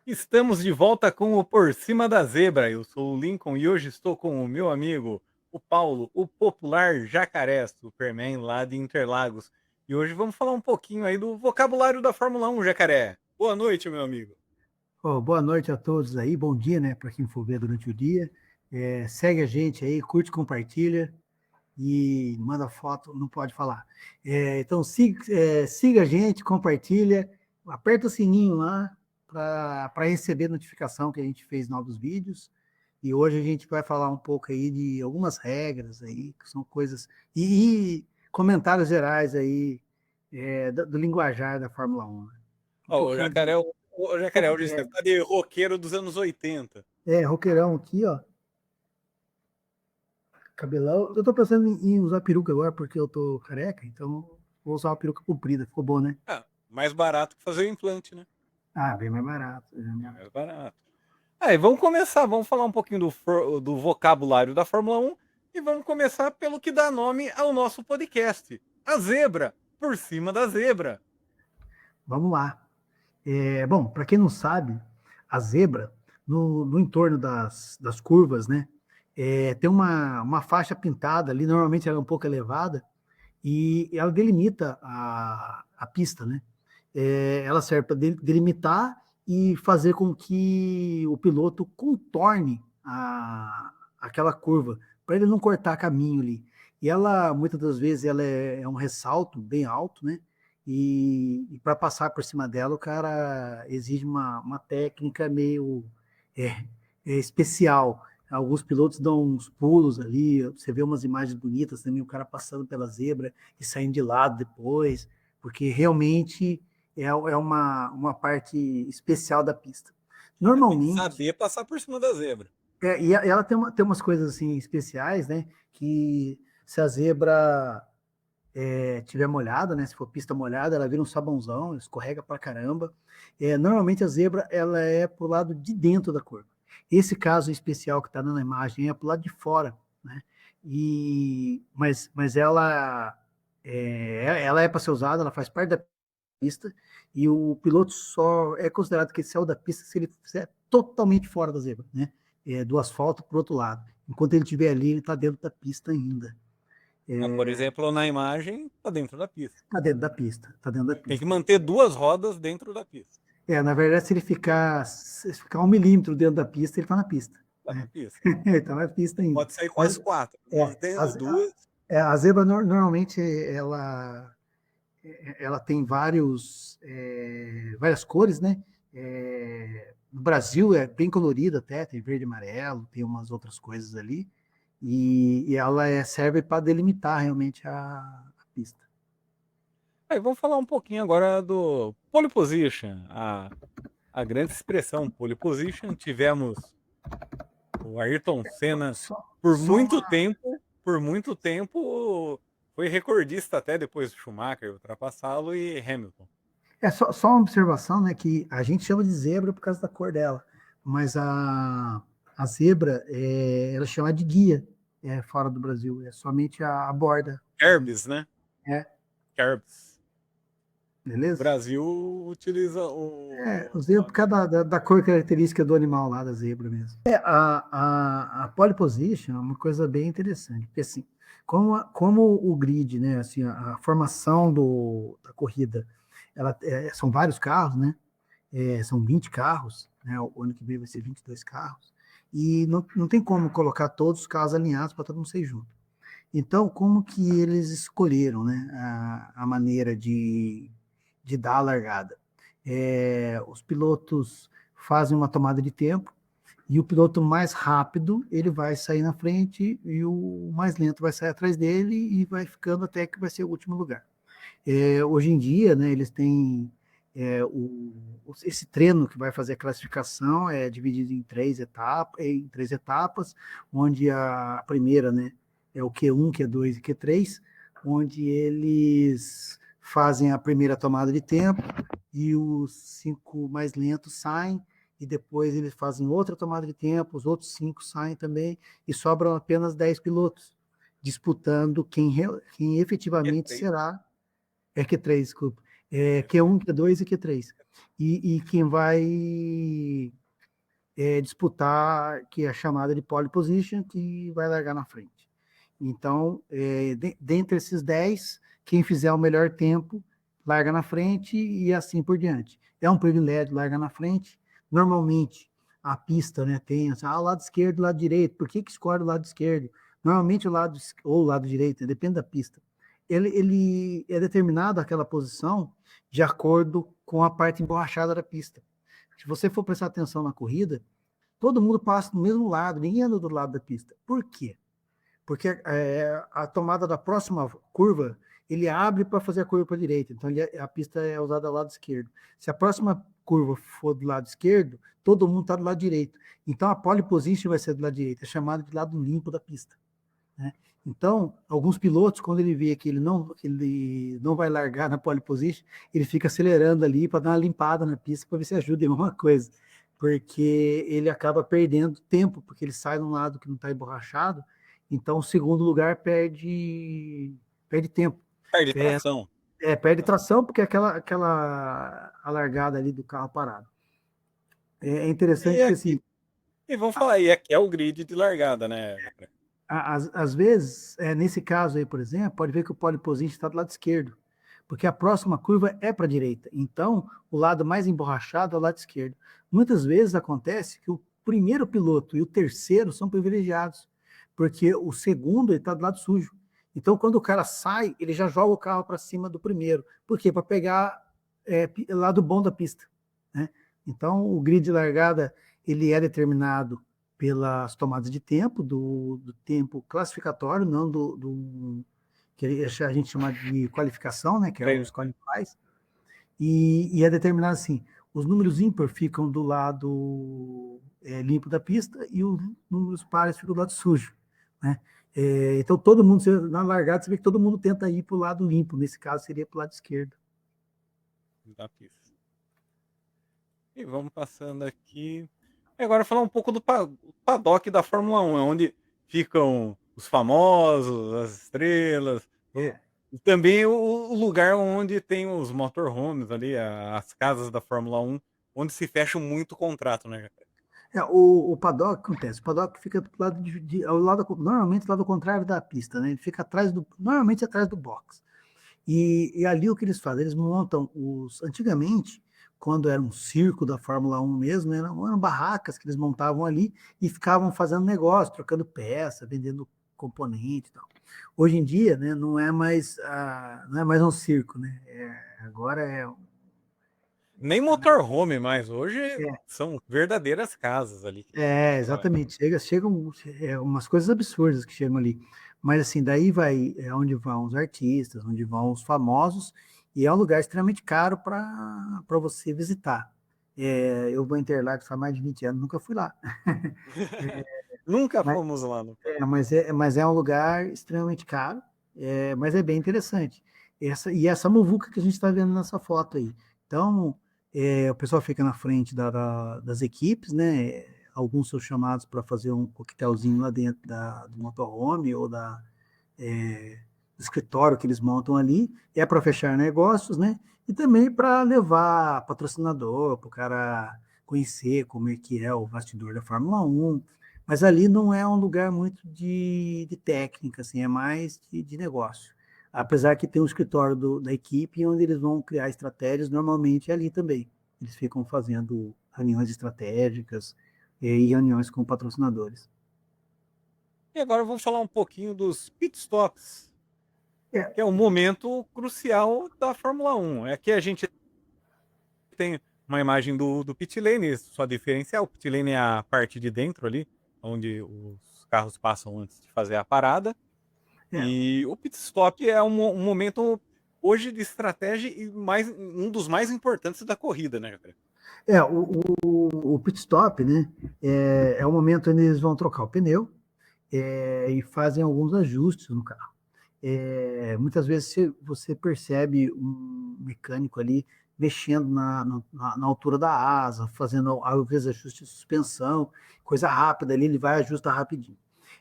Estamos de volta com o Por Cima da Zebra. Eu sou o Lincoln e hoje estou com o meu amigo, o Paulo, o popular Jacaré, Superman lá de Interlagos. E hoje vamos falar um pouquinho aí do vocabulário da Fórmula 1, Jacaré. Boa noite, meu amigo. Boa noite a todos aí, bom dia, né, para quem for ver durante o dia. Segue a gente aí, curte, compartilha e manda foto, não pode falar. Então siga a gente, compartilha, aperta o sininho lá para receber notificação que a gente fez novos vídeos. E hoje a gente vai falar um pouco aí de algumas regras aí, que são coisas, e comentários gerais aí do linguajar da Fórmula 1, né? Um Ó, pouquinho de. o Um Jacaré, pouco, hoje você tá de roqueiro dos anos 80. roqueirão aqui, ó. Cabelão. Eu tô pensando em usar peruca agora porque eu tô careca, então vou usar uma peruca comprida. Ficou bom, né? Ah, mais barato que fazer o implante, né? Ah, bem mais barato. É mais barato. Aí, vamos começar, vamos falar um pouquinho do vocabulário da Fórmula 1 e vamos começar pelo que dá nome ao nosso podcast, a zebra, por cima da zebra. Vamos lá. Bom, para quem não sabe, a zebra, no entorno das curvas, né? Tem uma faixa pintada ali, normalmente ela é um pouco elevada, e ela delimita a pista, né? Ela serve para delimitar e fazer com que o piloto contorne aquela curva, para ele não cortar caminho ali. E ela, muitas das vezes, ela é um ressalto bem alto, né? E para passar por cima dela, o cara exige uma técnica meio é, especial. Alguns pilotos dão uns pulos ali, você vê umas imagens bonitas também, o cara passando pela zebra e saindo de lado depois, porque realmente é uma parte especial da pista. Tem que Normalmente, saber passar por cima da zebra. e ela tem umas coisas assim especiais, né? Que se a zebra tiver molhada, né? Se for pista molhada, ela vira um sabãozão, escorrega pra caramba. Normalmente a zebra ela é pro lado de dentro da curva. Esse caso especial que está na imagem é pro lado de fora, né? Mas ela é para ser usada, ela faz parte da pista e o piloto só é considerado que ele saiu da pista se ele fizer totalmente fora da zebra, né? Do asfalto para o outro lado. Enquanto ele estiver ali, ele está dentro da pista ainda. Ah, por exemplo, na imagem, tá dentro da pista. Está dentro da pista, está dentro da Tem que pista. manter duas rodas dentro da pista. Na verdade, se ele ficar 1 milímetro dentro da pista, ele está na pista. Tá na Né? pista. Ele está na pista ainda. Pode sair com as Mas quatro. é, Mantendo duas. a zebra normalmente ela tem várias cores, né? No Brasil é bem colorida até, tem verde e amarelo, tem umas outras coisas ali. E ela serve para delimitar realmente a pista. Aí, vamos falar um pouquinho agora do pole position. A grande expressão pole position. Tivemos o Ayrton Senna Só, por só muito uma, tempo, por muito tempo, foi recordista até depois do Schumacher ultrapassá-lo e Hamilton. só uma observação, né? Que a gente chama de zebra por causa da cor dela, mas a zebra ela é chamada de guia fora do Brasil, é somente a borda. Kerbs, né? É, Kerbs. No beleza? Brasil utiliza O zebra por causa da cor característica do animal lá, da zebra mesmo. A pole position é uma coisa bem interessante, porque assim, como o grid, né, assim, a formação da corrida, são vários carros, né, são 20 carros, né, o ano que vem vai ser 22 carros, e não tem como colocar todos os carros alinhados para todo mundo ser junto. Então, como que eles escolheram, né, a maneira de dar a largada? Os pilotos fazem uma tomada de tempo e o piloto mais rápido ele vai sair na frente e o mais lento vai sair atrás dele e vai ficando até que vai ser o último lugar. Hoje em dia, né, eles têm esse treino que vai fazer a classificação é dividido em três etapas, onde a primeira, né, é o Q1, Q2 e Q3, onde eles fazem a primeira tomada de tempo e os 5 mais lentos saem, e depois eles fazem outra tomada de tempo, os outros 5 saem também, e sobram apenas 10 pilotos, disputando quem efetivamente Q3. será. Q3, desculpa. Q1, Q2 e Q3. E quem vai disputar, que é chamada de pole position, que vai largar na frente. Então, dentre esses 10, quem fizer o melhor tempo, larga na frente e assim por diante. É um privilégio largar na frente. Normalmente, a pista, né, tem assim, o lado esquerdo, o lado direito. Por que escolhe o lado esquerdo? Normalmente ou o lado direito, depende da pista. Ele é determinado aquela posição de acordo com a parte emborrachada da pista. Se você for prestar atenção na corrida, todo mundo passa do mesmo lado, ninguém anda do lado da pista. Por quê? Porque a tomada da próxima curva, ele abre para fazer a curva para a direita, então a pista é usada do lado esquerdo. Se a próxima curva for do lado esquerdo, todo mundo está do lado direito. Então a pole position vai ser do lado direito, é chamado de lado limpo da pista. Né? Então, alguns pilotos, quando ele vê que ele não vai largar na pole position, ele fica acelerando ali para dar uma limpada na pista para ver se ajuda em alguma coisa. Porque ele acaba perdendo tempo, porque ele sai de um lado que não está emborrachado, então o segundo lugar perde tempo. Perde tração. Perde tração, porque é aquela a largada ali do carro parado. É E interessante que aqui, assim, e vamos falar, e aqui é o grid de largada, né? às vezes, nesse caso aí, por exemplo, pode ver que o pole position está do lado esquerdo, porque a próxima curva é para a direita. Então, o lado mais emborrachado é o lado esquerdo. Muitas vezes acontece que o primeiro piloto e o terceiro são privilegiados, porque o segundo está do lado sujo. Então, quando o cara sai, ele já joga o carro para cima do primeiro. Por quê? Para pegar lado bom da pista. Né? Então, o grid de largada ele é determinado pelas tomadas de tempo, do tempo classificatório, não do que a gente chama de qualificação, né, que é os qualifies, e é determinado assim, os números ímpar ficam do lado limpo da pista e os números pares ficam do lado sujo. Né? Então, todo mundo, na largada, você vê que todo mundo tenta ir para o lado limpo, nesse caso seria para o lado esquerdo. Da pista. E vamos passando aqui. E agora falar um pouco do paddock da Fórmula 1, onde ficam os famosos, as estrelas, e também o lugar onde tem os motorhomes ali, as casas da Fórmula 1, onde se fecha muito contrato, né? O paddock acontece, o paddock fica do lado normalmente do lado contrário da pista, né? Ele fica normalmente atrás do box. E ali o que eles fazem? Eles montam antigamente, quando era um circo da Fórmula 1 mesmo, eram barracas que eles montavam ali e ficavam fazendo negócio, trocando peça, vendendo componente e tal. Hoje em dia, né, não é mais um circo, né? Agora Nem motorhome mais, hoje é, são verdadeiras casas ali. exatamente. Chegam umas coisas absurdas que chegam ali. Mas assim, daí vai onde vão os artistas, onde vão os famosos, e é um lugar extremamente caro para você visitar. Eu vou em Interlagos há mais de 20 anos, nunca fui lá. Nunca Mas, fomos lá no. mas é um lugar extremamente caro, mas é bem interessante. Essa muvuca que a gente está vendo nessa foto aí. Então, o pessoal fica na frente das equipes, né? Alguns são chamados para fazer um coquetelzinho lá dentro do motorhome ou do escritório que eles montam ali. É para fechar negócios, né? E também para levar patrocinador, para o cara conhecer como é que é o bastidor da Fórmula 1. Mas ali não é um lugar muito de técnica, assim, é mais de negócio. Apesar que tem um escritório da equipe onde eles vão criar estratégias, normalmente é ali também. Eles ficam fazendo reuniões estratégicas e reuniões com patrocinadores. E agora vamos falar um pouquinho dos pitstops, É, que é um momento crucial da Fórmula 1. Aqui a gente tem uma imagem do pit lane, só diferencial. O pit lane é a parte de dentro ali, onde os carros passam antes de fazer a parada. é, E o pit stop é um momento hoje de estratégia e um dos mais importantes da corrida, né, cara? o pit stop, né, é o momento onde eles vão trocar o pneu e fazem alguns ajustes no carro. Muitas vezes você percebe um mecânico ali mexendo na altura da asa, fazendo às vezes ajuste de suspensão, coisa rápida ali, ele vai ajustar rapidinho.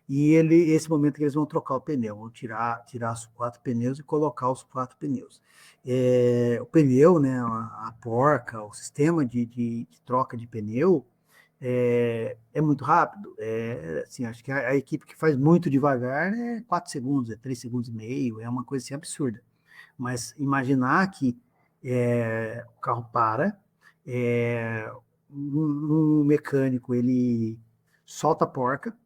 E esse momento que eles vão trocar o pneu, vão tirar os 4 pneus e colocar os 4 pneus. O pneu, né, a porca, o sistema de troca de pneu é muito rápido. Assim, acho que a equipe que faz muito devagar é 4 segundos, é 3 segundos e meio, é uma coisa assim absurda. Mas imaginar que o carro para, um mecânico ele solta a porca,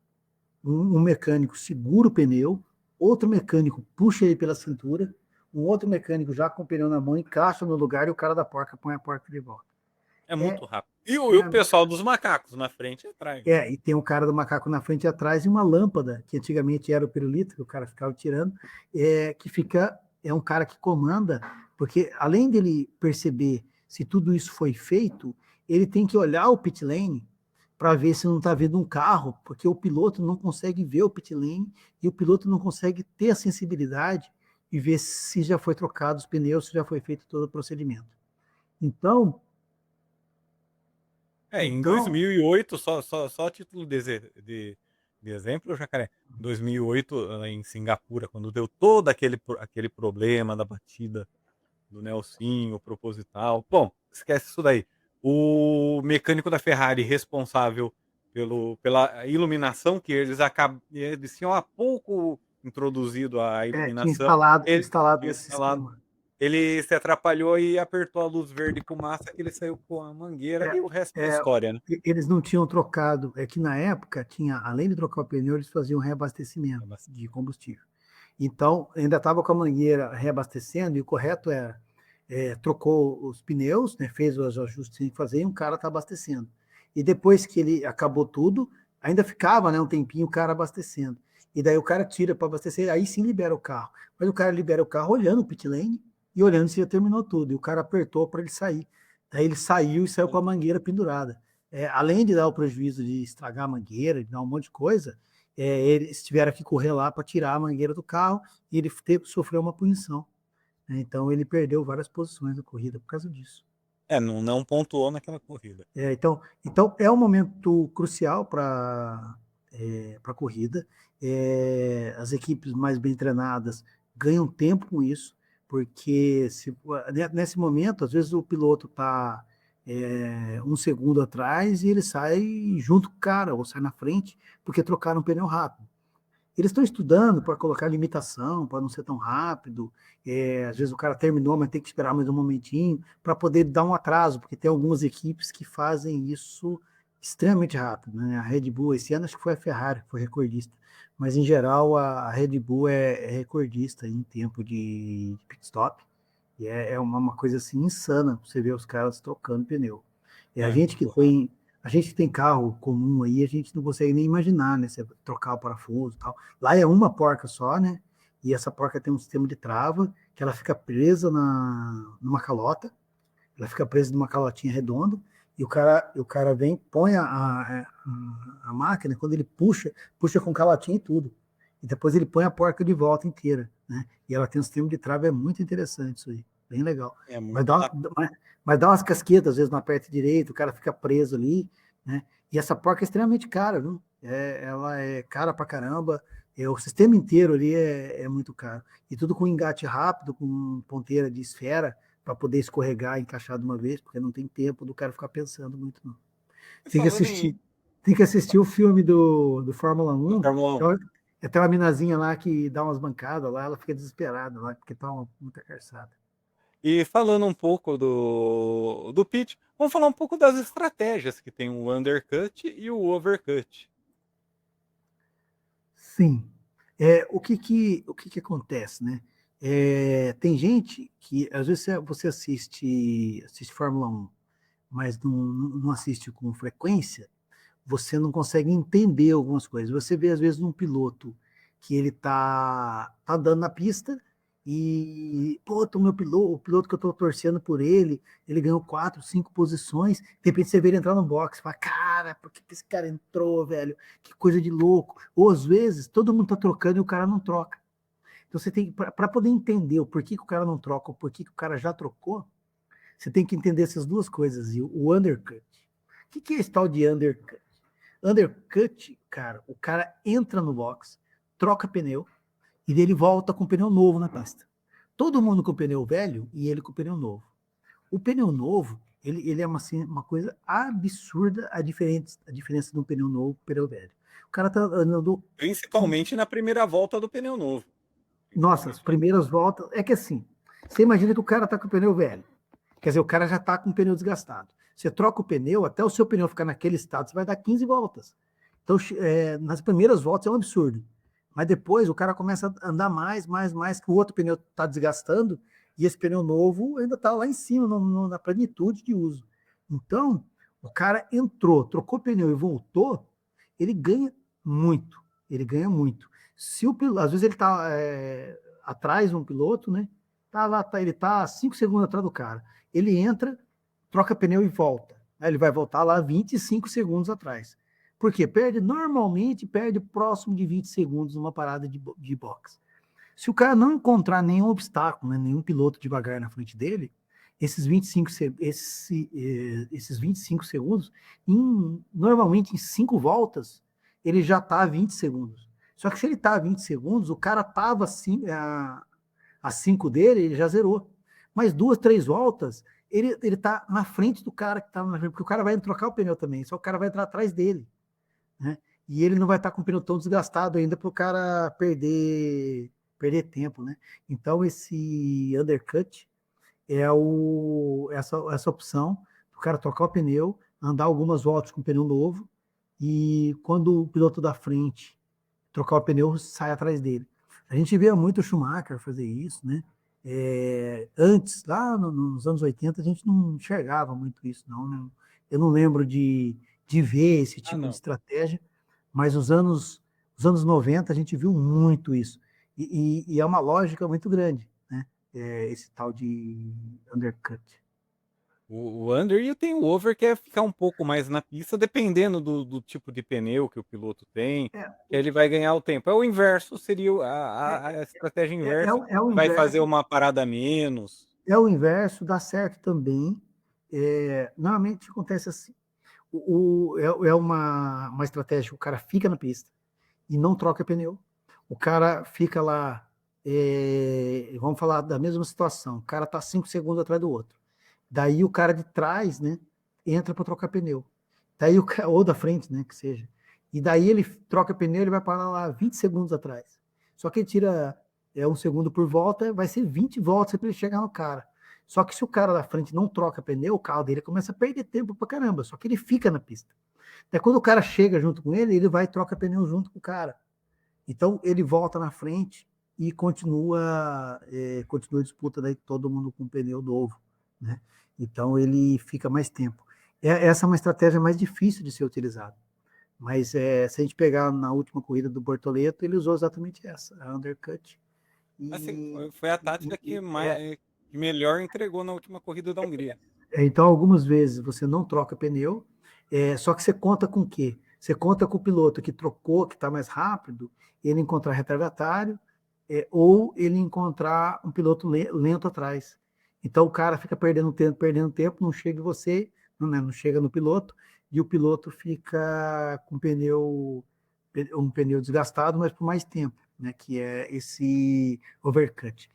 um mecânico segura o pneu, outro mecânico puxa ele pela cintura, um outro mecânico já com o pneu na mão encaixa no lugar e o cara da porca põe a porca de volta. É É, muito rápido. E o é, pessoal dos macacos na frente e atrás, né. e tem um cara do macaco na frente e atrás e uma lâmpada, que antigamente era o pirulito, que o cara ficava tirando, é um cara que comanda, porque além dele perceber se tudo isso foi feito, ele tem que olhar o pit lane para ver se não está vendo um carro, porque o piloto não consegue ver o pit lane e o piloto não consegue ter a sensibilidade e ver se já foi trocado os pneus, se já foi feito todo o procedimento. Então, Em então 2008, só a título de exemplo, Jacaré, 2008, lá em Singapura, quando deu todo aquele problema da batida do Nelsinho proposital. Bom, esquece isso daí. O mecânico da Ferrari responsável pela iluminação, que eles tinham há pouco introduzido a tinha iluminação, ele instalado tinha esse instalado, sistema. ele se atrapalhou e apertou a luz verde com massa, que ele saiu com a mangueira É, e o resto é é, história, né. eles não tinham trocado, é que na época tinha, além de trocar o pneu, eles faziam reabastecimento de combustível. Então, ainda estava com a mangueira reabastecendo e o correto era, trocou os pneus, né, fez os ajustes que tinha que fazer e um cara está abastecendo. E depois que ele acabou tudo, ainda ficava, né, um tempinho o cara abastecendo. E daí o cara tira para abastecer, aí sim libera o carro. Mas o cara libera o carro olhando o pit lane e olhando se já terminou tudo. E o cara apertou para ele sair. Daí ele saiu e saiu com a mangueira pendurada. Além de dar o prejuízo de estragar a mangueira, de dar um monte de coisa, eles tiveram que correr lá para tirar a mangueira do carro e ele sofreu uma punição. Né? Então ele perdeu várias posições na corrida por causa disso. Não pontuou naquela corrida. Então é um momento crucial para a corrida. As equipes mais bem treinadas ganham tempo com isso, porque nesse momento, às vezes o piloto está um segundo atrás e ele sai junto com o cara, ou sai na frente, porque trocaram um pneu rápido. Eles estão estudando para colocar limitação, para não ser tão rápido. Às vezes o cara terminou, mas tem que esperar mais um momentinho para poder dar um atraso, porque tem algumas equipes que fazem isso extremamente rápido. Né? A Red Bull, esse ano acho que foi a Ferrari, foi recordista. Mas em geral a Red Bull é recordista em tempo de pit stop. E é uma coisa assim insana você ver os caras trocando pneu. E a gente Muito que rápido. tem a gente tem carro comum aí, a gente não consegue nem imaginar, né? Você trocar o parafuso e tal. Lá é uma porca só, né? E essa porca tem um sistema de trava que ela fica presa numa calota, ela fica presa numa calotinha redonda, e o cara vem, põe a máquina, quando ele puxa com calotinha e tudo. E depois ele põe a porca de volta inteira, né? E ela tem um sistema de trava, é muito interessante isso aí, bem legal. É Mas muito dá, rápido. mas dá umas casquetas, às vezes na parte direita, o cara fica preso ali, né? E essa porca é extremamente cara, viu? Ela é cara pra caramba, o sistema inteiro ali é muito caro. E tudo com engate rápido, com ponteira de esfera, para poder escorregar e encaixar de uma vez, porque não tem tempo do cara ficar pensando muito, não. E Tem que falando assistir, tem que assistir o filme do Fórmula da 1. Fórmula 1. Tem uma minazinha lá que dá umas bancadas lá, ela fica desesperada lá, porque tá muita carçada. E falando um pouco do pitch, vamos falar um pouco das estratégias que tem o undercut e o overcut. Sim. O que que acontece, né? Tem gente que, às vezes, você assiste Fórmula 1, mas não assiste com frequência, você não consegue entender algumas coisas. Você vê, às vezes, um piloto que ele tá andando na pista e, pô, o piloto que eu tô torcendo por ele ganhou 4, 5 posições, de repente você vê ele entrar no box, fala, cara, por que esse cara entrou, velho? Que coisa de louco. Ou, às vezes, todo mundo tá trocando e o cara não troca. Então, você tem, para poder entender o porquê que o cara não troca, o porquê que o cara já trocou, você tem que entender essas duas coisas. E o undercut. O que é esse tal de undercut? Undercut cara. O cara entra no box, troca pneu e ele volta com pneu novo na pista. Todo mundo com pneu velho e ele com pneu novo. O pneu novo, ele é assim, uma coisa absurda a diferença de um pneu novo para pneu velho. O cara tá andando. Principalmente na primeira volta do pneu novo. Nossa, as primeiras voltas. É que assim, você imagina que o cara tá com o pneu velho. Quer dizer, o cara já tá com o pneu desgastado. Você troca o pneu, até o seu pneu ficar naquele estado, você vai dar 15 voltas. Então, nas primeiras voltas é um absurdo. Mas depois o cara começa a andar mais, que o outro pneu está desgastando, e esse pneu novo ainda está lá em cima, na plenitude de uso. Então, o cara entrou, trocou o pneu e voltou, ele ganha muito. Ele ganha muito. Se o piloto, às vezes ele está atrás de um piloto, né? Ele está 5 segundos atrás do cara. Ele entra, troca pneu e volta. Ele vai voltar lá 25 segundos atrás. Por quê? Normalmente perde próximo de 20 segundos numa parada de boxe. Se o cara não encontrar nenhum obstáculo, né, nenhum piloto devagar na frente dele, esses 25 segundos, normalmente em 5 voltas, ele já está a 20 segundos. Só que se ele está a 20 segundos, o cara estava assim, a 5 dele, ele já zerou. Mais 2, 3 voltas, ele está na frente do cara que estava na frente, porque o cara vai trocar o pneu também, só o cara vai entrar atrás dele. Né? E ele não vai estar com o pneu tão desgastado ainda para o cara perder tempo, né? Então esse undercut é essa opção do cara trocar o pneu, andar algumas voltas com o pneu novo e quando o piloto da frente trocar o pneu, sai atrás dele. A gente via muito o Schumacher fazer isso, né? Antes, lá nos anos 80, a gente não enxergava muito isso, não. Né? Eu não lembro de ver esse tipo de estratégia, mas nos anos 90 a gente viu muito isso. E é uma lógica muito grande, né? Esse tal de undercut. O under e tem o over, que é ficar um pouco mais na pista, dependendo do tipo de pneu que o piloto tem, É, que ele vai ganhar o tempo. É o inverso, seria a estratégia inversa, é o vai fazer inverso. uma parada a menos. É o inverso, dá certo também. Normalmente acontece assim. É uma estratégia que o cara fica na pista e não troca pneu. O cara fica lá, vamos falar da mesma situação, o cara está 5 segundos atrás do outro. Daí o cara de trás, né, entra para trocar pneu. Daí ou da frente, né, que seja. E daí ele troca pneu, ele vai parar lá 20 segundos atrás. Só que ele tira 1 segundo por volta, vai ser 20 voltas para ele chegar no cara. Só que se o cara da frente não troca pneu, o carro dele começa a perder tempo pra caramba. Só que ele fica na pista. Daí quando o cara chega junto com ele, ele vai e troca pneu junto com o cara. Então ele volta na frente e continua a disputa, daí todo mundo com pneu novo. Né? Então ele fica mais tempo. Essa é uma estratégia mais difícil de ser utilizada. Mas se a gente pegar na última corrida do Bortoleto, ele usou exatamente essa, a undercut. Assim, E, foi a tática e, que, e, que melhor entregou na última corrida da Hungria. Então, algumas vezes você não troca pneu, só que você conta com o quê? Você conta com o piloto que trocou, que está mais rápido, ele encontrar retardatário, ou ele encontrar um piloto lento atrás. Então o cara fica perdendo tempo, não chega em você, não chega no piloto, e o piloto fica com um pneu desgastado, mas por mais tempo, né? Que é esse overcut.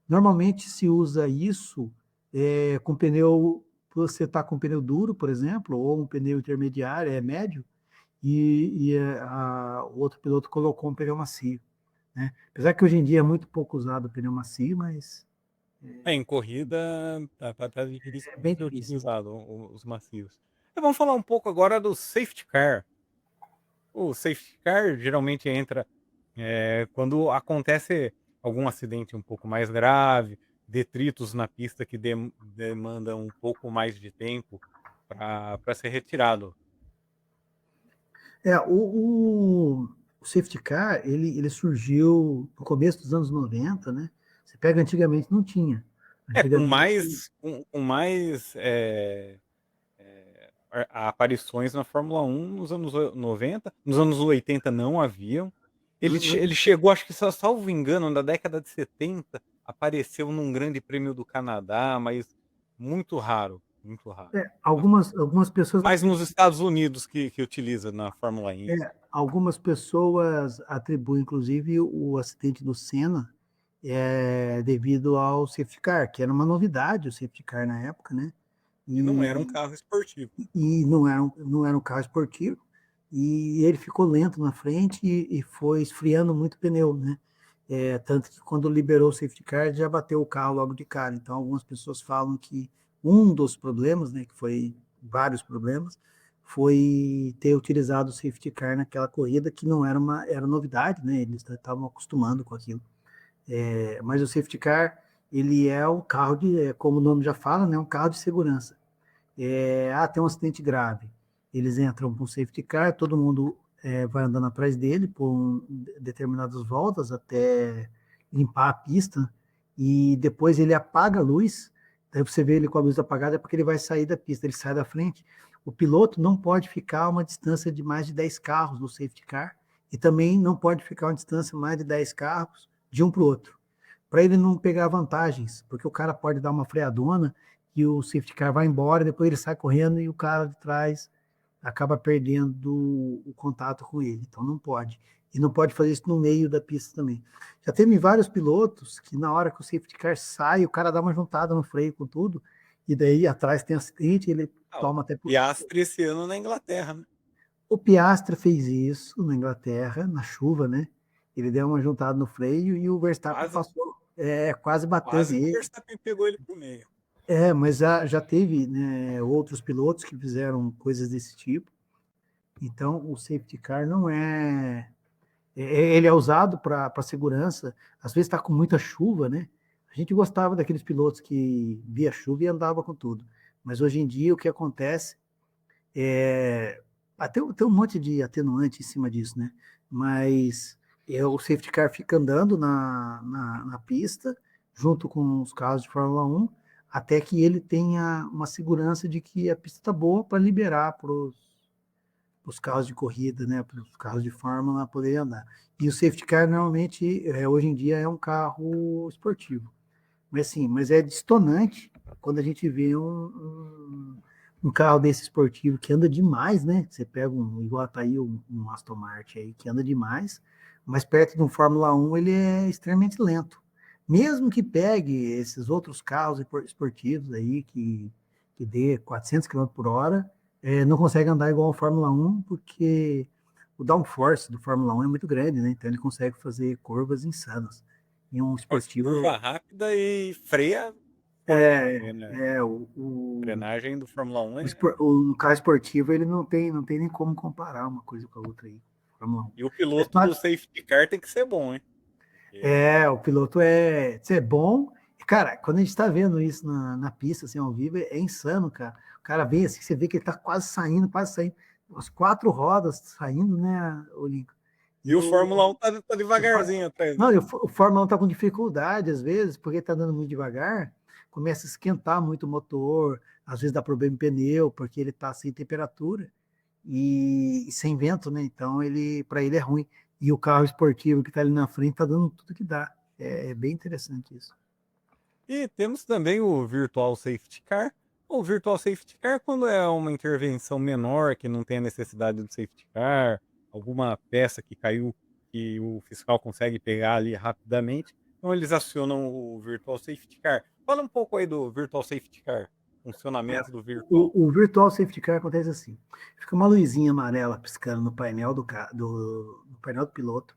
Normalmente se usa isso com pneu, você está com pneu duro, por exemplo, ou um pneu intermediário, médio, o outro piloto colocou um pneu macio. Né? Apesar que hoje em dia é muito pouco usado o pneu macio, mas Em corrida, tá difícil é bem de ser difícil. utilizado os macios. Vamos falar um pouco agora do safety car. O safety car geralmente entra quando acontece algum acidente um pouco mais grave, detritos na pista que demandam um pouco mais de tempo para ser retirado. O safety car, ele surgiu no começo dos anos 90, né? Você pega antigamente, não tinha. Com Antigamente, mais aparições na Fórmula 1 nos anos 90, nos anos 80 não haviam. Ele chegou, acho que, salvo engano, na década de 70, apareceu num Grande Prêmio do Canadá, mas muito raro. muito raro. Algumas pessoas, Mais nos Estados Unidos que utiliza na Fórmula E isso. algumas pessoas atribuem, inclusive, o acidente do Senna devido ao safety car, que era uma novidade o safety car na época, né? E não era um E, carro esportivo. e não era um carro esportivo, e ele ficou lento na frente e foi esfriando muito o pneu, né? Tanto que quando liberou o safety car, já bateu o carro logo de cara. Então, algumas pessoas falam que um dos problemas, né, que foi vários problemas, foi ter utilizado o safety car naquela corrida, que não era era novidade, né? Eles estavam acostumando com aquilo. Mas o safety car, ele é um carro como o nome já fala, né, um carro de segurança. Tem um acidente grave. Eles entram com o safety car, todo mundo vai andando atrás dele por determinadas voltas até limpar a pista, e depois ele apaga a luz. Daí você vê ele com a luz apagada, é porque ele vai sair da pista, ele sai da frente. O piloto não pode ficar a uma distância de mais de 10 carros do safety car, e também não pode ficar a uma distância mais de 10 carros de um para o outro, para ele não pegar vantagens, porque o cara pode dar uma freadona e o safety car vai embora, depois ele sai correndo e o cara de trás acaba perdendo o contato com ele. Então não pode. E não pode fazer isso no meio da pista também. Já teve vários pilotos que na hora que o safety car sai, o cara dá uma juntada no freio com tudo, e daí atrás tem acidente, ele Ah, o toma até por... Piastri esse ano na Inglaterra, né. O Piastra fez isso na Inglaterra, na chuva, né? Ele deu uma juntada no freio e o Verstappen Quase passou, quase bateu quase que o nele. Verstappen pegou ele por meio. Mas já teve, né, outros pilotos que fizeram coisas desse tipo. Então, o safety car não ele é usado para segurança. Às vezes está com muita chuva, né? A gente gostava daqueles pilotos que via chuva e andava com tudo. Mas hoje em dia o que acontece até tem um monte de atenuante em cima disso, né? Mas o safety car fica andando na pista, junto com os carros de Fórmula 1, até que ele tenha uma segurança de que a pista está boa para liberar para os carros de corrida, né? Para os carros de Fórmula poderem andar. E o safety car, normalmente, hoje em dia, é um carro esportivo. Mas, sim, mas é distonante quando a gente vê um carro desse esportivo que anda demais, né? Você pega igual tá aí um Aston Martin aí que anda demais, mas perto de um Fórmula 1 ele é extremamente lento. Mesmo que pegue esses outros carros esportivos aí que dê 400 km por hora, não consegue andar igual ao Fórmula 1 porque o downforce do Fórmula 1 é muito grande, né? Então ele consegue fazer curvas insanas. E um Faz esportivo curva rápida e freia forte é, também, né. é A frenagem do Fórmula 1 é o carro esportivo ele não tem nem como comparar uma coisa com a outra aí. Fórmula 1. e o Mas, piloto do safety car tem que ser bom, hein. o piloto é bom. E, cara, quando a gente está vendo isso na pista, assim, ao vivo, é insano, cara. O cara vem assim, você vê que ele tá quase saindo. As quatro rodas saindo, né, o Lincoln? E E o Fórmula o, 1 tá o, Fór- devagarzinho atrás não, dele. o Fórmula 1 tá com dificuldade, às vezes, porque tá andando muito devagar, começa a esquentar muito o motor, às vezes dá problema em pneu, porque ele tá sem temperatura e sem vento, né? Então para ele é ruim. E o carro esportivo que está ali na frente está dando tudo que dá. É bem interessante isso. E temos também o Virtual Safety Car. O Virtual Safety Car, quando é uma intervenção menor, que não tem a necessidade do safety car, alguma peça que caiu que o fiscal consegue pegar ali rapidamente, então eles acionam o Virtual Safety Car. Fala um pouco aí do Virtual Safety Car, funcionamento do virtual. O Virtual Safety Car acontece assim: fica uma luzinha amarela piscando no painel no painel do piloto.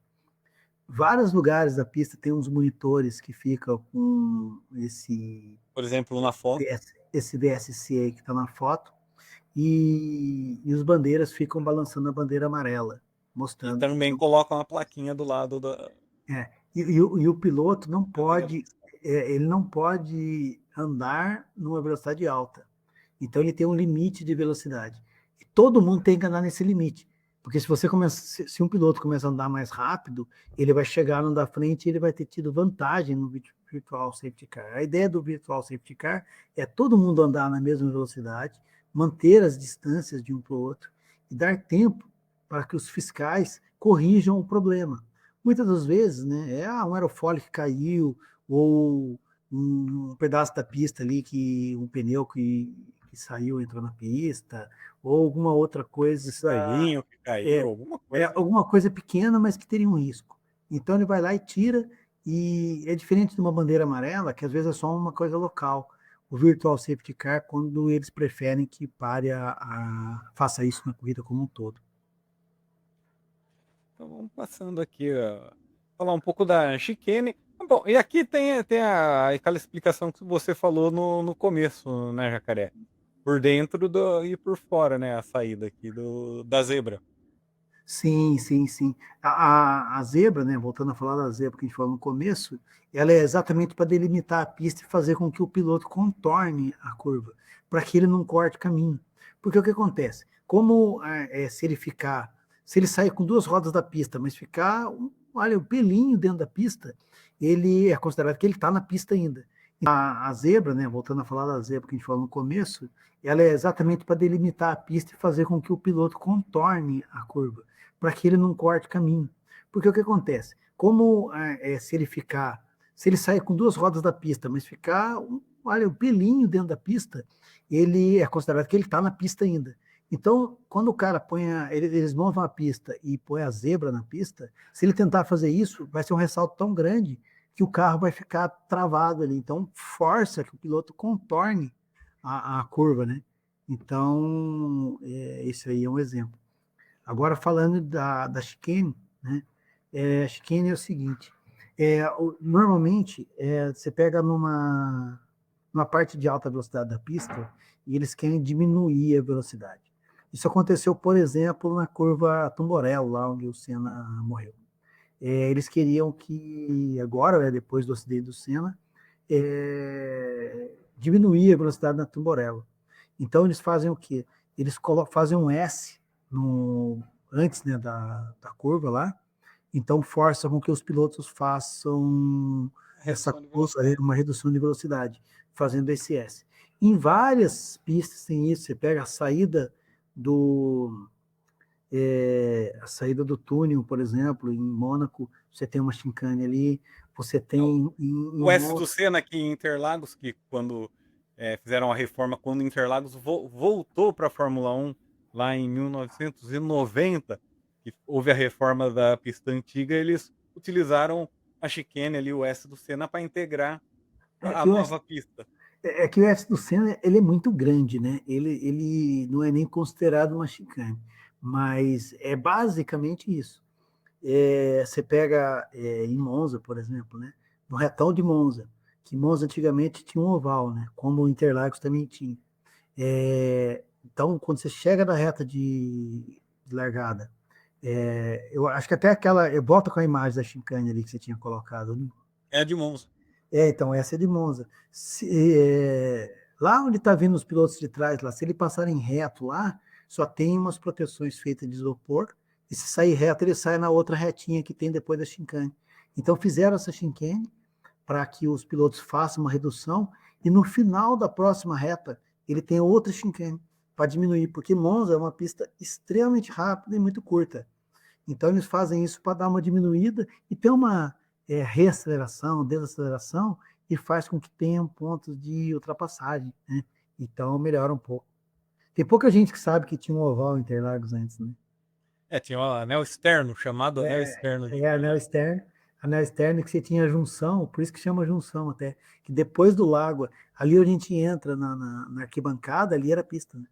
Vários lugares da pista tem uns monitores que ficam com Por exemplo, na foto, esse VSC aí que está na foto, e os bandeiras ficam balançando a bandeira amarela, e mostrando que também coloca uma plaquinha do lado da o piloto não cadeira. pode, ele não pode andar numa velocidade alta. Então ele tem um limite de velocidade. E todo mundo tem que andar nesse limite. Porque se você começa, se um piloto começa a andar mais rápido, ele vai chegar no da frente e ele vai ter tido vantagem no Virtual Safety Car. A ideia do Virtual Safety Car é todo mundo andar na mesma velocidade, manter as distâncias de um para o outro e dar tempo para que os fiscais corrijam o problema. Muitas das vezes, né, um aerofólio que caiu ou um pedaço da pista ali que um pneu que que saiu, entrou na pista, ou alguma outra coisa, Estranhinho que caiu, alguma coisa. alguma coisa pequena, mas que teria um risco. Então ele vai lá e tira, e é diferente de uma bandeira amarela, que às vezes é só uma coisa local. O Virtual Safety Car, quando eles preferem que pare faça isso na corrida como um todo. Então vamos passando aqui, falar um pouco da chicane. Bom, e aqui tem aquela explicação que você falou no começo, né, Jacaré? Por dentro e por fora, né, a saída aqui da zebra. Sim, sim, sim. A zebra, né, voltando a falar da zebra que a gente falou no começo, ela é exatamente para delimitar a pista e fazer com que o piloto contorne a curva, para que ele não corte caminho. Porque o que acontece? Como se ele sair com duas rodas da pista, mas ficar, olha, um pelinho dentro da pista, ele é considerado que ele está na pista ainda. A zebra, né, voltando a falar da zebra que a gente falou no começo, ela é exatamente para delimitar a pista e fazer com que o piloto contorne a curva, para que ele não corte caminho. Porque o que acontece? Como se ele sair com duas rodas da pista, mas ficar, olha, um pelinho dentro da pista, ele é considerado que ele está na pista ainda. Então, quando o cara eles montam a pista e põe a zebra na pista, se ele tentar fazer isso, vai ser um ressalto tão grande que o carro vai ficar travado ali. Então, força que o piloto contorne a curva, né? Então, esse aí é um exemplo. Agora, falando da chicane, né? A chicane é o seguinte: normalmente você pega numa parte de alta velocidade da pista e eles querem diminuir a velocidade. Isso aconteceu, por exemplo, na curva Tamborello, lá onde o Senna morreu. Eles queriam que agora, né, depois do acidente do Senna, diminuir a velocidade na Tamborello. Então eles fazem o quê? Eles fazem um S antes, né, da curva lá, então força com que os pilotos façam Redução de velocidade. uma redução de velocidade, fazendo esse S. Em várias pistas tem isso, você pega do, a saída do túnel, por exemplo, em Mônaco, você tem uma chicane ali, você tem O S do Senna aqui em Interlagos, que quando fizeram a reforma, quando Interlagos voltou para a Fórmula 1 lá em 1990, que houve a reforma da pista antiga, eles utilizaram a chicane ali, o S do Senna, para integrar é a que o S, nova pista. é que o S do Senna ele é muito grande, né? Ele não é nem considerado uma chicane, mas é basicamente isso. Você pega em Monza, por exemplo, né? No retão de Monza, que Monza antigamente tinha um oval, né? Como o Interlagos também tinha. Então, quando você chega na reta de largada, eu acho que até aquela. Eu volto com a imagem da chicane ali que você tinha colocado, né? É a de Monza. Então, essa é de Monza. Lá onde está vindo os pilotos de trás, lá, se ele passarem reto lá, só tem umas proteções feitas de isopor, e se sair reto, ele sai na outra retinha que tem depois da chicane. Então, fizeram essa chicane para que os pilotos façam uma redução, e no final da próxima reta, ele tem outra chicane para diminuir, porque Monza é uma pista extremamente rápida e muito curta. Então, eles fazem isso para dar uma diminuída e ter uma reaceleração, desaceleração, e faz com que tenham pontos de ultrapassagem, né? Então, melhora um pouco. Tem pouca gente que sabe que tinha um oval em Interlagos antes, né? Tinha o anel externo, chamado anel externo de Interlagos. Anel externo que você tinha junção, por isso que chama junção até, que depois do lago, ali onde a gente entra na arquibancada, ali era a pista, né?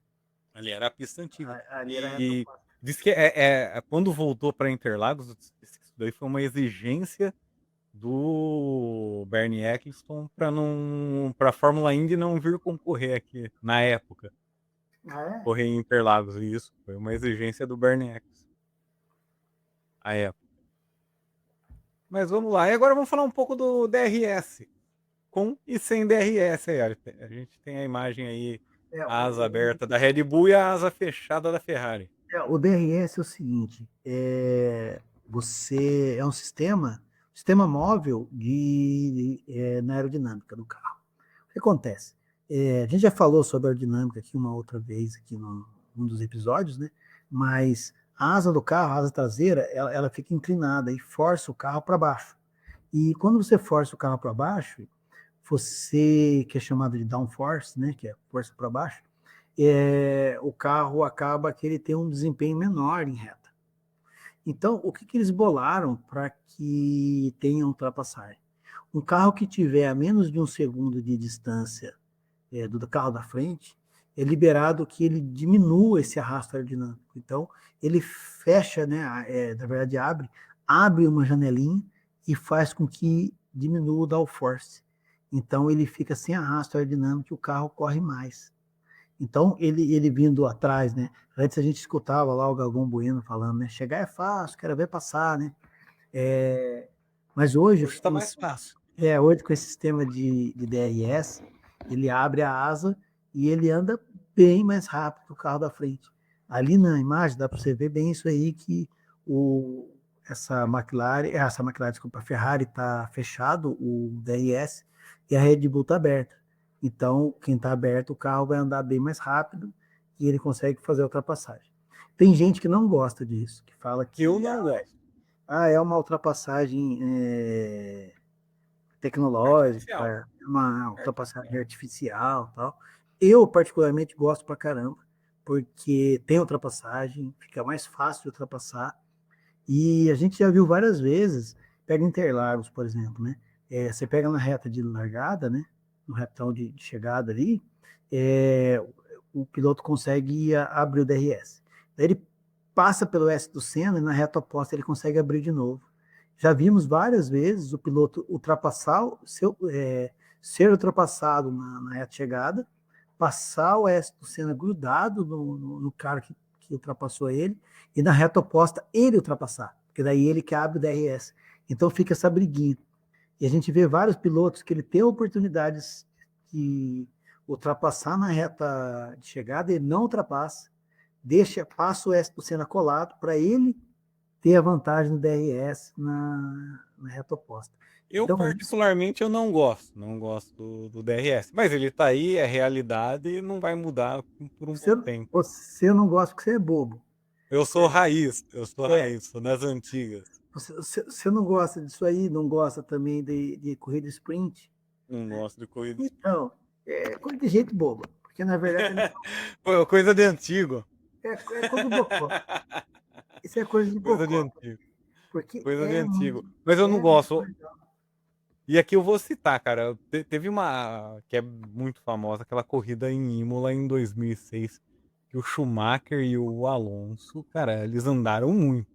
Ali era a pista antiga. Ali era a reta. E diz que quando voltou para Interlagos, isso daí foi uma exigência do Bernie Eccleston para a Fórmula Indy não vir concorrer aqui na época, Ah, é? correr em Interlagos. E isso foi uma exigência do Bernie Eccleston à época. Mas vamos lá. E agora vamos falar um pouco do DRS, com e sem DRS aí. A gente tem a imagem aí, É, a asa aberta da Red Bull e a asa fechada da Ferrari. o DRS é o seguinte, você é um sistema móvel na aerodinâmica do carro. O que acontece? A gente já falou sobre a aerodinâmica aqui uma outra vez aqui num dos episódios, né? Mas a asa do carro, a asa traseira, ela fica inclinada e força o carro para baixo. E quando você força o carro para baixo, que é chamado de downforce, né? Que é força para baixo, o carro acaba que ele tem um desempenho menor em reta. Então, o que eles bolaram para que tenha ultrapassagem? Um carro que tiver a menos de um segundo de distância do carro da frente, é liberado que ele diminua esse arrasto aerodinâmico. Então, ele fecha, né, na verdade abre uma janelinha e faz com que diminua o downforce. Então, ele fica sem arrasto aerodinâmico e o carro corre mais. Então, ele vindo atrás, né? Antes a gente escutava lá o Galvão Bueno falando, né? Chegar é fácil, quero ver passar, né? Mas hoje, Hoje está mais fácil. hoje com esse sistema de DRS, ele abre a asa e ele anda bem mais rápido que o carro da frente. Ali na imagem dá para você ver bem isso aí que desculpa, a Ferrari está fechado, o DRS, e a Red Bull está aberta. Então, quem está aberto, o carro vai andar bem mais rápido e ele consegue fazer a ultrapassagem. Tem gente que não gosta disso, que fala que Eu não gosto. é uma ultrapassagem tecnológica, Artificial. uma ultrapassagem artificial, tal. Eu particularmente gosto pra caramba, porque tem ultrapassagem, fica mais fácil de ultrapassar. E a gente já viu várias vezes, pega Interlagos, por exemplo, né? Você pega na reta de largada, né? No retão de chegada ali, é, o piloto consegue abrir o DRS. Daí ele passa pelo S do Senna e na reta oposta ele consegue abrir de novo. Já vimos várias vezes o piloto ser ultrapassado na reta de chegada, passar o S do Senna grudado no cara que ultrapassou ele, e na reta oposta ele ultrapassar, porque daí ele que abre o DRS. Então fica essa briguinha. E a gente vê vários pilotos que ele tem oportunidades de ultrapassar na reta de chegada, ele não ultrapassa, passa o S do Senna colado para ele ter a vantagem no DRS na reta oposta. Eu, Então, particularmente, eu não gosto do DRS. Mas ele tá aí, é realidade e não vai mudar por um bom tempo. você não gosta porque você é bobo. Eu sou É, raiz, sou das antigas. você não gosta disso aí, não gosta também de corrida sprint. Não gosto de corrida. Então, é coisa de jeito boba, porque na verdade Pô, coisa de antigo. é coisa do bocó. Isso é coisa de Coisa de bocó, antigo. porque Coisa de antigo. Mas eu não é muito gosto. legal. E aqui eu vou citar, cara. Teve uma que é muito famosa, aquela corrida em Imola em 2006, que o Schumacher e o Alonso, cara, eles andaram muito.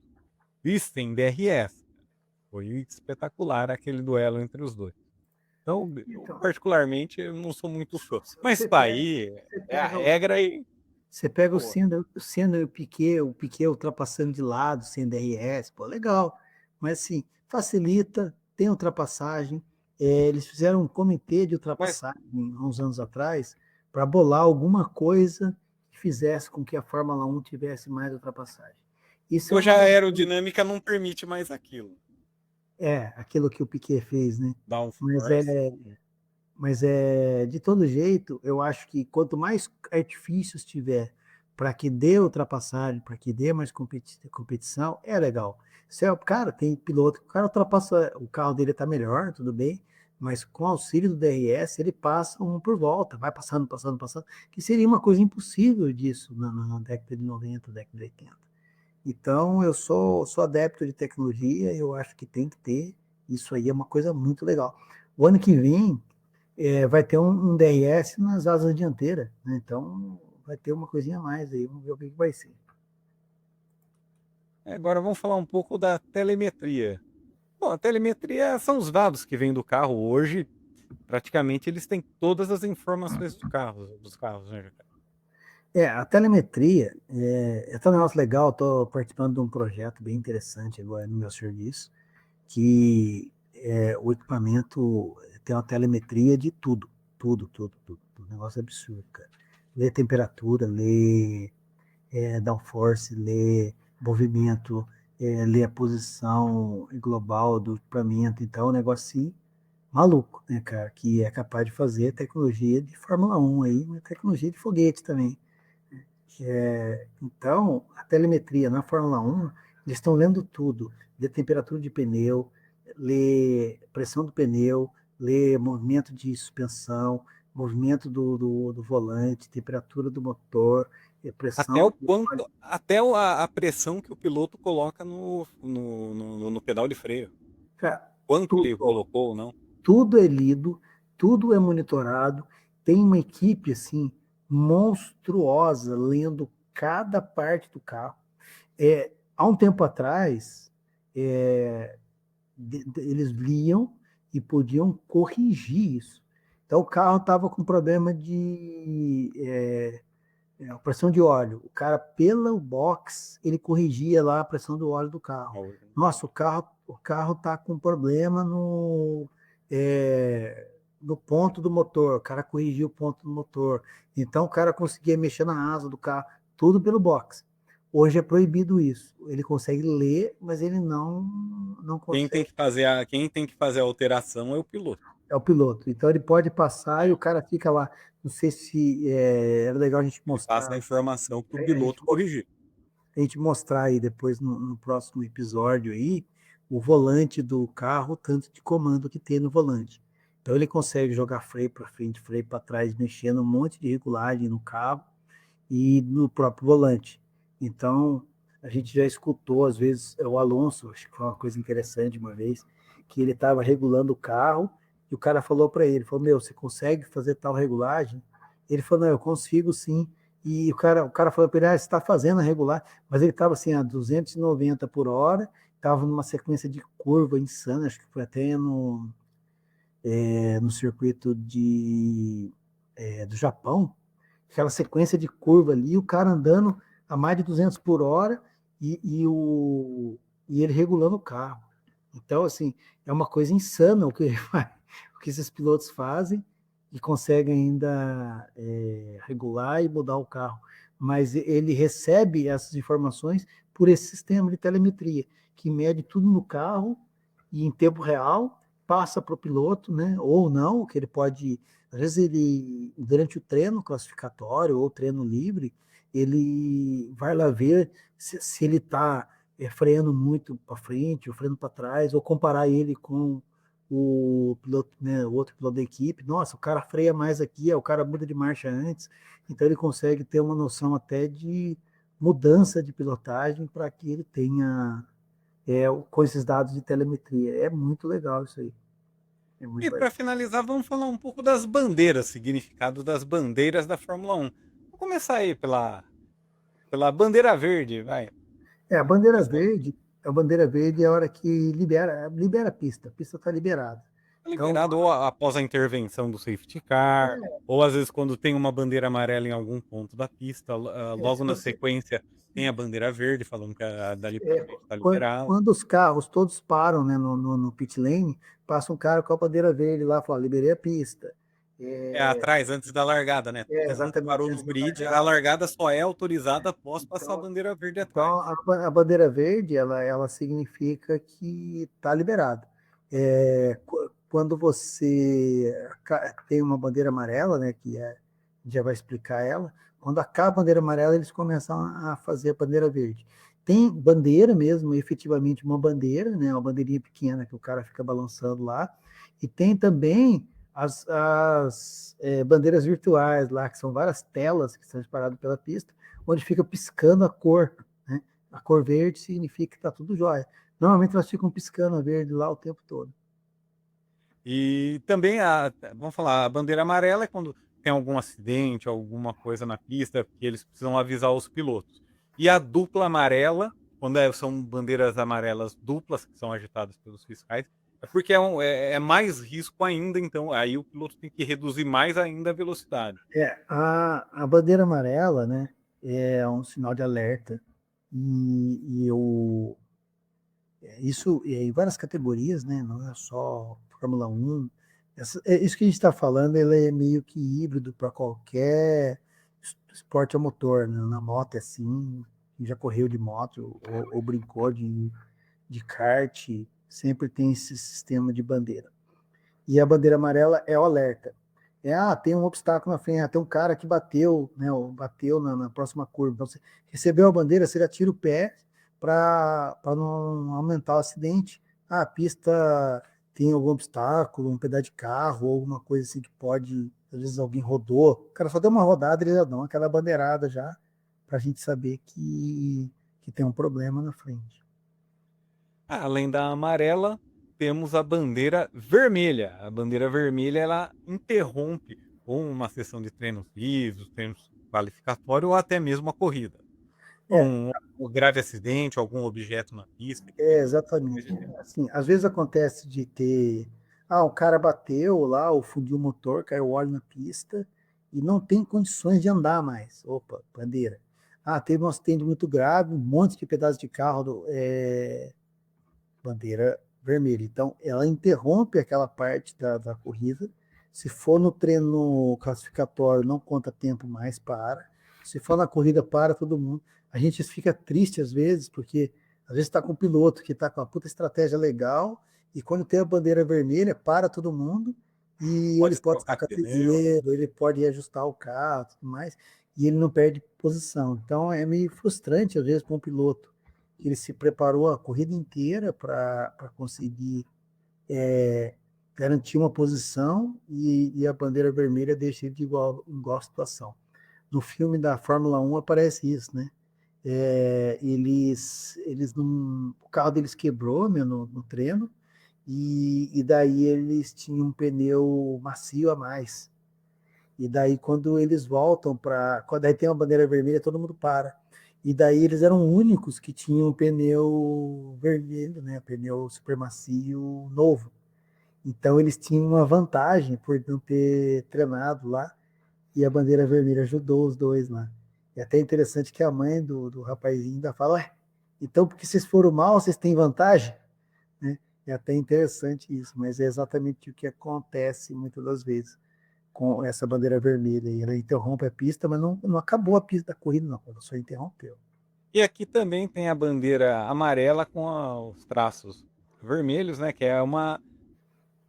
E sem DRS. Foi espetacular aquele duelo entre os dois. Então, eu Então, particularmente eu não sou muito fã. Mas você tá pega, aí, você é a pega regra e. Você pega Pô, O Senna e o Piquet ultrapassando de lado, sem DRS, pô, legal. Mas assim, facilita, tem ultrapassagem. Eles fizeram um comitê de mas ultrapassagem há uns anos atrás para bolar alguma coisa que fizesse com que a Fórmula 1 tivesse mais ultrapassagem. Isso é hoje uma a das coisas, aerodinâmica não permite mais aquilo. aquilo que o Piquet fez, né? Mas Downforce. é, de todo jeito, eu acho que quanto mais artifícios tiver para que dê ultrapassagem, para que dê mais competição, é legal. Se é, cara, tem piloto que o cara ultrapassa, o carro dele está melhor, tudo bem, mas com auxílio do DRS, ele passa um por volta, vai passando, passando, passando, que seria uma coisa impossível disso na década de 90, década de 80. Então, eu sou adepto de tecnologia, eu acho que tem que ter, isso aí é uma coisa muito legal. O ano que vem, vai ter um DRS nas asas dianteiras, né? Então vai ter uma coisinha a mais aí, vamos ver o que vai ser. Agora vamos falar um pouco da telemetria. Bom, a telemetria são os dados que vêm do carro hoje. Praticamente eles têm todas as informações dos carros, né, Jacaré? A telemetria é um negócio legal, estou participando de um projeto bem interessante agora no meu serviço, que o equipamento tem uma telemetria de tudo, tudo, tudo, tudo. Um negócio absurdo, cara. Lê temperatura, lê downforce, lê movimento, lê a posição global do equipamento. Então, é um negócio assim, maluco, né, cara? Que é capaz de fazer tecnologia de Fórmula 1 aí, uma tecnologia de foguete também. Então, a telemetria na Fórmula 1, eles estão lendo tudo. Lê temperatura de pneu, lê pressão do pneu, lê movimento de suspensão, movimento do volante, temperatura do motor, Até pressão. o quanto, até a pressão que o piloto coloca no pedal de freio. Cara, Quanto ele tudo, colocou ou não. tudo é lido, tudo é monitorado. Tem uma equipe assim monstruosa lendo cada parte do carro. Há um tempo atrás, é, eles liam e podiam corrigir isso. Então o carro estava com problema de pressão de óleo. O cara, pelo box, ele corrigia lá a pressão do óleo do carro. Nossa, o carro tá com problema no ponto do motor. O cara corrigiu o ponto do motor. Então o cara conseguia mexer na asa do carro, tudo pelo box. Hoje é proibido isso. Ele consegue ler, mas ele não consegue. Quem tem que fazer a alteração é o piloto. É o piloto. Então ele pode passar e o cara fica lá. Não sei se era legal a gente Ele passa a mostrar. informação para o A gente piloto corrigir. a gente mostrar aí depois no próximo episódio aí o volante do carro, tanto de comando que tem no volante. Então ele consegue jogar freio para frente, freio para trás, mexendo um monte de regulagem no carro e no próprio volante. Então a gente já escutou às vezes o Alonso, acho que foi uma coisa interessante uma vez, que ele estava regulando o carro e o cara falou para ele, falou: "Meu, você consegue fazer tal regulagem?" Ele falou: "Não, eu consigo sim." E o cara falou para ele: "Ah, você está fazendo a regular." Mas ele estava assim a 290 por hora, estava numa sequência de curva insana, acho que foi até no circuito do Japão, aquela sequência de curva ali, o cara andando a mais de 200 por hora e ele regulando o carro. Então, assim, é uma coisa insana o que esses pilotos fazem e conseguem ainda regular e mudar o carro. Mas ele recebe essas informações por esse sistema de telemetria, que mede tudo no carro e em tempo real, passa para o piloto, né? Ou não, que ele pode, às vezes ele, durante o treino classificatório ou treino livre, ele vai lá ver se ele está freando muito para frente, ou freando para trás, ou comparar ele com o piloto, né, o outro piloto da equipe. Nossa, o cara freia mais aqui, o cara muda de marcha antes, então ele consegue ter uma noção até de mudança de pilotagem para que ele tenha com esses dados de telemetria. É muito legal isso aí. É E muito para legal. finalizar, vamos falar um pouco das bandeiras, significado das bandeiras da Fórmula 1. Vou começar aí pela bandeira verde, vai. A bandeira verde, é a hora que libera a pista está liberada. Tá Então, liberado ou após a intervenção do safety car, ou às vezes quando tem uma bandeira amarela em algum ponto da pista, se logo na você, sequência tem a bandeira verde falando que dali para frente está liberado. quando os carros todos param, né, no pit lane, passa um cara com a bandeira verde lá, fala, liberei a pista. É É, atrás, antes da largada, né? Todo mundo exatamente parou antes no da grid, a largada. largada só é autorizada após passar a Então, bandeira verde atrás. então a bandeira verde, ela significa que está liberado. Quando você tem uma bandeira amarela, né, a gente já vai explicar ela, quando acaba a bandeira amarela, eles começam a fazer a bandeira verde. Tem bandeira mesmo, efetivamente uma bandeira, né, uma bandeirinha pequena que o cara fica balançando lá, e tem também as bandeiras virtuais lá, que são várias telas que estão espalhadas pela pista, onde fica piscando a cor, né? A cor verde significa que está tudo jóia. Normalmente elas ficam piscando a verde lá o tempo todo. E também vamos falar, a bandeira amarela é quando tem algum acidente, alguma coisa na pista, que eles precisam avisar os pilotos. E a dupla amarela, quando são bandeiras amarelas duplas que são agitadas pelos fiscais, é porque é mais risco ainda, então aí o piloto tem que reduzir mais ainda a velocidade. A bandeira amarela, né, é um sinal de alerta. Isso em várias categorias, né, não é só Fórmula 1. Isso que a gente está falando, ele é meio que híbrido para qualquer esporte a motor, né? Na moto é assim, quem já correu de moto ou brincou de kart, sempre tem esse sistema de bandeira. E a bandeira amarela é o alerta. Tem um obstáculo na frente, tem um cara que bateu, né, bateu na próxima curva. Então, você recebeu a bandeira, você já tira o pé para não aumentar o acidente. A pista tem algum obstáculo, um pedaço de carro, ou alguma coisa assim que pode às vezes alguém rodou, o cara só deu uma rodada, eles já dão aquela bandeirada já, para a gente saber que tem um problema na frente. Além da amarela, temos a bandeira vermelha. A bandeira vermelha ela interrompe ou uma sessão de treinos livres, treinos qualificatórios ou até mesmo a corrida. É, Um grave acidente, algum objeto na pista que tem mais exatamente. de tempo. Assim, às vezes acontece de ter, o cara bateu lá, ou fundiu o motor, caiu óleo na pista e não tem condições de andar mais. Opa, bandeira. Teve um acidente muito grave, um monte de pedaços de carro, bandeira vermelha. Então, ela interrompe aquela parte da corrida. Se for no treino classificatório, não conta tempo mais, para. Se for na corrida, para todo mundo. A gente fica triste às vezes, porque às vezes está com um piloto que está com uma puta estratégia legal, e quando tem a bandeira vermelha, para todo mundo, e ele Pode pode trocar sacar pneu. dinheiro, ele pode ajustar o carro, tudo mais, e ele não perde posição. Então é meio frustrante às vezes para um piloto que ele se preparou a corrida inteira para conseguir garantir uma posição, e a bandeira vermelha deixa ele de igual situação. No filme da Fórmula 1 aparece isso, né? Eles não, o carro deles quebrou, né, no treino, e daí eles tinham um pneu macio a mais. E daí, quando eles voltam para. Quando aí tem uma bandeira vermelha, todo mundo para. E daí eles eram únicos que tinham pneu vermelho, né? Pneu super macio novo. Então eles tinham uma vantagem por não ter treinado lá. E a bandeira vermelha ajudou os dois lá. É até interessante que a mãe do rapazinho ainda fala: Ué, então porque vocês foram mal, vocês têm vantagem? Né? É até interessante isso, mas é exatamente o que acontece muitas das vezes com essa bandeira vermelha. E ela interrompe a pista, mas não acabou a pista da corrida, não. Ela só interrompeu. E aqui também tem a bandeira amarela com os traços vermelhos, né? Que é uma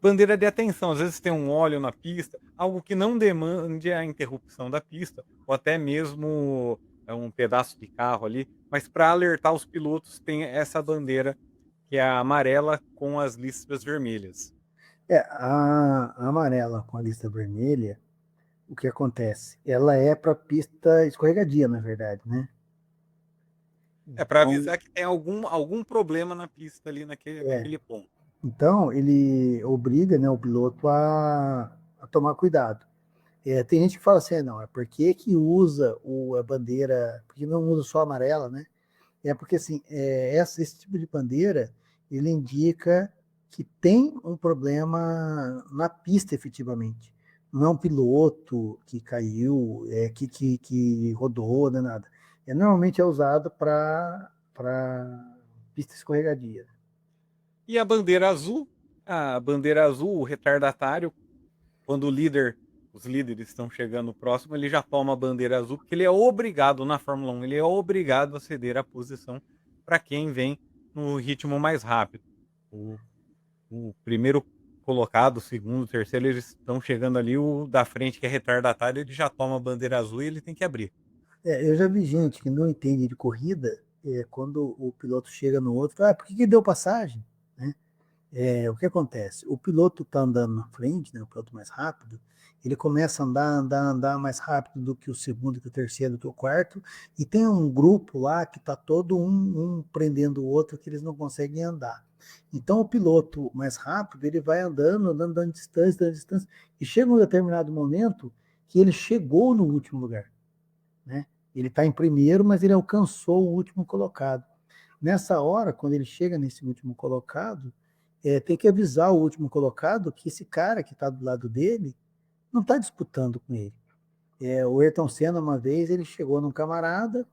bandeira de atenção. Às vezes tem um óleo na pista, algo que não demande a interrupção da pista, ou até mesmo um pedaço de carro ali, mas para alertar os pilotos tem essa bandeira que é a amarela com as listras vermelhas. A amarela com a lista vermelha, o que acontece? Ela é para pista escorregadia, na verdade, né? É para Então, avisar que tem algum problema na pista ali é, naquele ponto. então ele obriga, né, o piloto a tomar cuidado. Tem gente que fala assim, não, é porque que usa a bandeira, porque não usa só a amarela, né? É porque assim, esse tipo de bandeira, ele indica que tem um problema na pista efetivamente. Não é um piloto que caiu, que rodou, não é nada. Normalmente é usado para pista escorregadia. E a bandeira azul? A bandeira azul, o retardatário, quando os líderes estão chegando próximo, ele já toma a bandeira azul, porque ele é obrigado na Fórmula 1, ele é obrigado a ceder a posição para quem vem no ritmo mais rápido. O, o primeiro colocado, o segundo, o terceiro, eles estão chegando ali, o da frente que é retardatário, ele já toma a bandeira azul e ele tem que abrir. Eu já vi gente que não entende de corrida, quando o piloto chega no outro, fala, por que deu passagem? Né? O que acontece? O piloto está andando na frente, né, o piloto mais rápido, ele começa a andar mais rápido do que o segundo, que o terceiro, do que o quarto, e tem um grupo lá que está todo um prendendo o outro, que eles não conseguem andar. Então o piloto mais rápido, ele vai dando distância, e chega um determinado momento que ele chegou no último lugar. Né? Ele está em primeiro, mas ele alcançou o último colocado. Nessa hora, quando ele chega nesse último colocado, tem que avisar o último colocado que esse cara que está do lado dele não está disputando com ele. O Ayrton Senna, uma vez, ele chegou num camarada,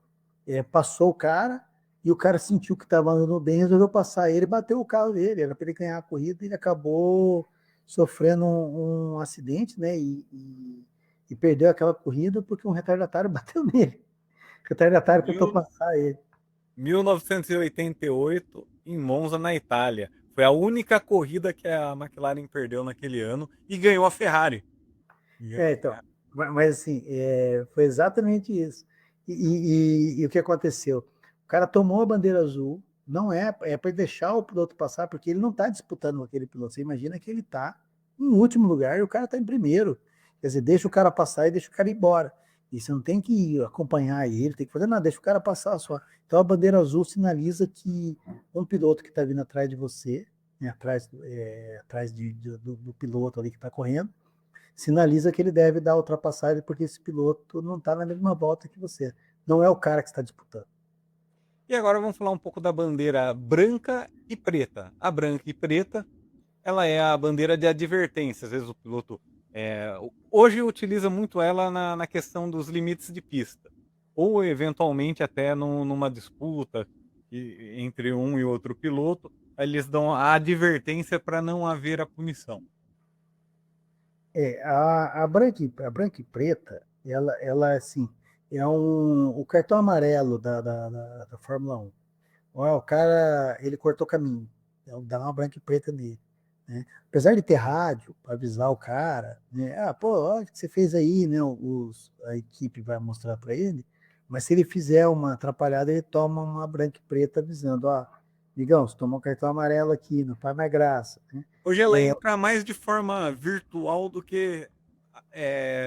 passou o cara, e o cara sentiu que estava andando bem, resolveu passar ele, bateu o carro dele, era para ele ganhar a corrida, e ele acabou sofrendo um acidente, né? E perdeu aquela corrida porque um retardatário bateu nele. O retardatário tentou Mil- passar ele. 1988, em Monza, na Itália. Foi a única corrida que a McLaren perdeu naquele ano e ganhou a Ferrari. E Então, mas assim, foi exatamente isso. E o que aconteceu? O cara tomou a bandeira azul, não é para deixar o piloto passar, porque ele não está disputando com aquele piloto. Você imagina que ele está em último lugar e o cara está em primeiro. Quer dizer, deixa o cara passar e deixa o cara ir embora. E você não tem que acompanhar ele, tem que fazer nada, deixa o cara passar só. Então a bandeira azul sinaliza que um piloto que está vindo atrás de você, né, atrás do piloto ali que está correndo, sinaliza que ele deve dar a ultrapassagem porque esse piloto não está na mesma volta que você. Não é o cara que está disputando. E agora vamos falar um pouco da bandeira branca e preta. A branca e preta, ela é a bandeira de advertência. Às vezes o piloto hoje utiliza muito ela na questão dos limites de pista, ou eventualmente até numa disputa entre um e outro piloto, aí eles dão a advertência para não haver a punição. A branca e preta, ela assim, o cartão amarelo da Fórmula 1. Ó, o cara, ele cortou caminho. Então, dá uma branca e preta nele. Né? Apesar de ter rádio para avisar o cara, né? Ah, pô, olha o que você fez aí, né? A equipe vai mostrar para ele. Mas se ele fizer uma atrapalhada, ele toma uma branca e preta avisando, ó, amigão, você tomou um cartão amarelo aqui, não faz mais graça. Né? Hoje ela entra mais de forma virtual do que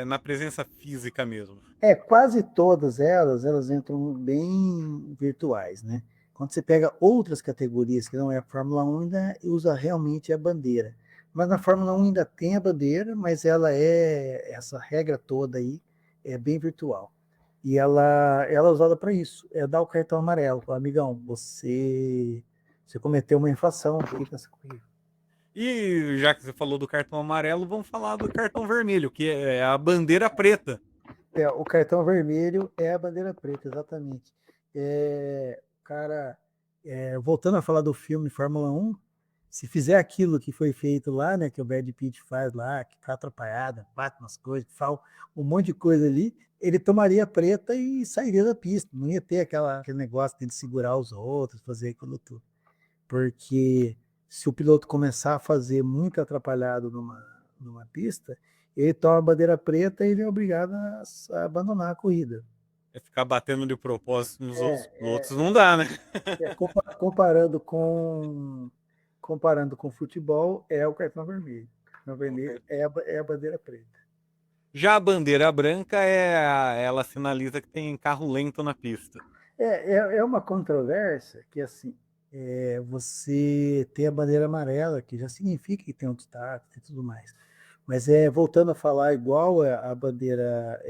na presença física mesmo. Quase todas elas entram bem virtuais, né? Quando você pega outras categorias que não é a Fórmula 1, ainda usa realmente a bandeira. Mas na Fórmula 1 ainda tem a bandeira, mas essa regra toda aí é bem virtual. E ela é usada para isso, é dar o cartão amarelo. Fala, amigão, você cometeu uma infração aqui nessa corrida. E já que você falou do cartão amarelo, vamos falar do cartão vermelho, que é a bandeira preta. O cartão vermelho é a bandeira preta, exatamente. Cara, voltando a falar do filme Fórmula 1, se fizer aquilo que foi feito lá, né, que o Brad Pitt faz lá, que tá atrapalhado, bate nas coisas, fala um monte de coisa ali, ele tomaria preta e sairia da pista. Não ia ter aquele negócio de segurar os outros, fazer aquilo tudo. Porque se o piloto começar a fazer muito atrapalhado numa pista, ele toma a bandeira preta e ele é obrigado a abandonar a corrida. É ficar batendo de propósito nos outros pilotos, não dá, né? É, comparando com futebol, é o cartão vermelho. O cartão vermelho é a bandeira preta. Já a bandeira branca ela sinaliza que tem carro lento na pista. É uma controvérsia que, assim, você tem a bandeira amarela, que já significa que tem um destaque e tudo mais. Mas voltando a falar igual a bandeira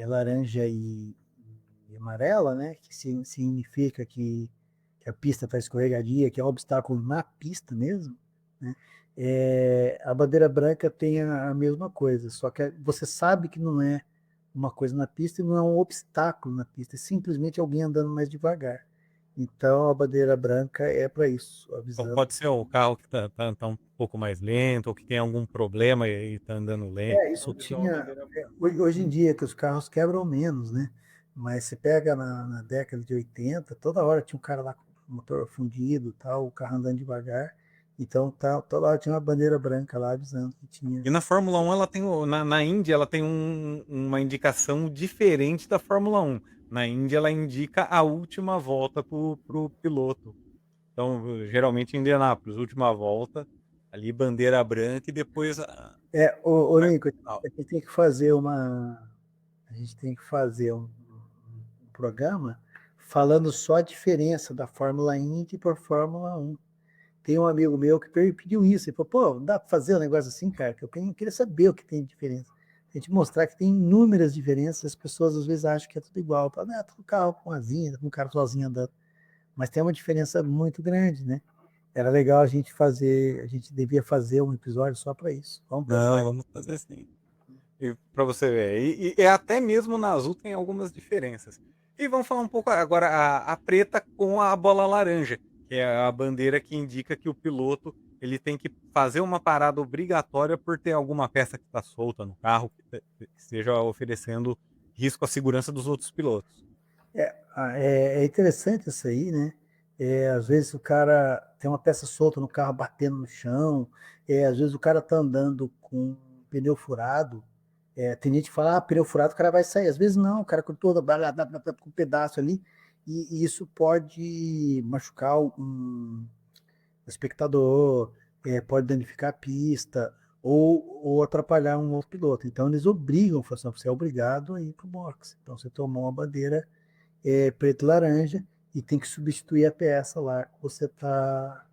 laranja e amarela, né? Que significa que a pista está escorregadia, que é um obstáculo na pista mesmo, né? A bandeira branca tem a mesma coisa, só que você sabe que não é uma coisa na pista e não é um obstáculo na pista, é simplesmente alguém andando mais devagar. Então a bandeira branca é para isso, Então avisando. pode ser o carro que tá um pouco mais lento, ou que tem algum problema e tá andando lento. Isso tinha. Hoje em dia, que os carros quebram menos, né? Mas você pega na década de 80, toda hora tinha um cara lá com o motor fundido, tal, o carro andando devagar. Então, toda hora tinha uma bandeira branca lá avisando que tinha. E na Fórmula 1 ela tem na Indy ela tem uma indicação diferente da Fórmula 1. Na Indy ela indica a última volta pro piloto. Então, geralmente em Indianápolis, última volta, ali bandeira branca e depois Ô Nico, final. a gente tem que fazer um programa falando só a diferença da Fórmula Indy para a Fórmula 1. Tem um amigo meu que pediu isso. Ele falou, pô, não dá para fazer um negócio assim, cara, que eu queria saber o que tem de diferença. A gente mostrar que tem inúmeras diferenças, as pessoas às vezes acham que é tudo igual. Falam, é tudo carro com asinha, um cara sozinho andando. Mas tem uma diferença muito grande, né? Era legal a gente devia fazer um episódio só para isso. Vamos pensar. Não, vamos fazer assim. E para você ver. E até mesmo na azul tem algumas diferenças. E vamos falar um pouco agora a preta com a bola laranja, que é a bandeira que indica que o piloto ele tem que fazer uma parada obrigatória por ter alguma peça que está solta no carro que esteja oferecendo risco à segurança dos outros pilotos. É interessante isso aí, né? Às vezes o cara tem uma peça solta no carro batendo no chão, às vezes o cara tá andando com um pneu furado. Tem gente que fala, pneu furado, o cara vai sair. Às vezes não, o cara com todo com um pedaço ali, e isso pode machucar um espectador, pode danificar a pista. ou atrapalhar um outro piloto. Então eles obrigam, falam assim, você é obrigado a ir para o boxe. Então você tomou uma bandeira preto e laranja e tem que substituir a peça lá que você tá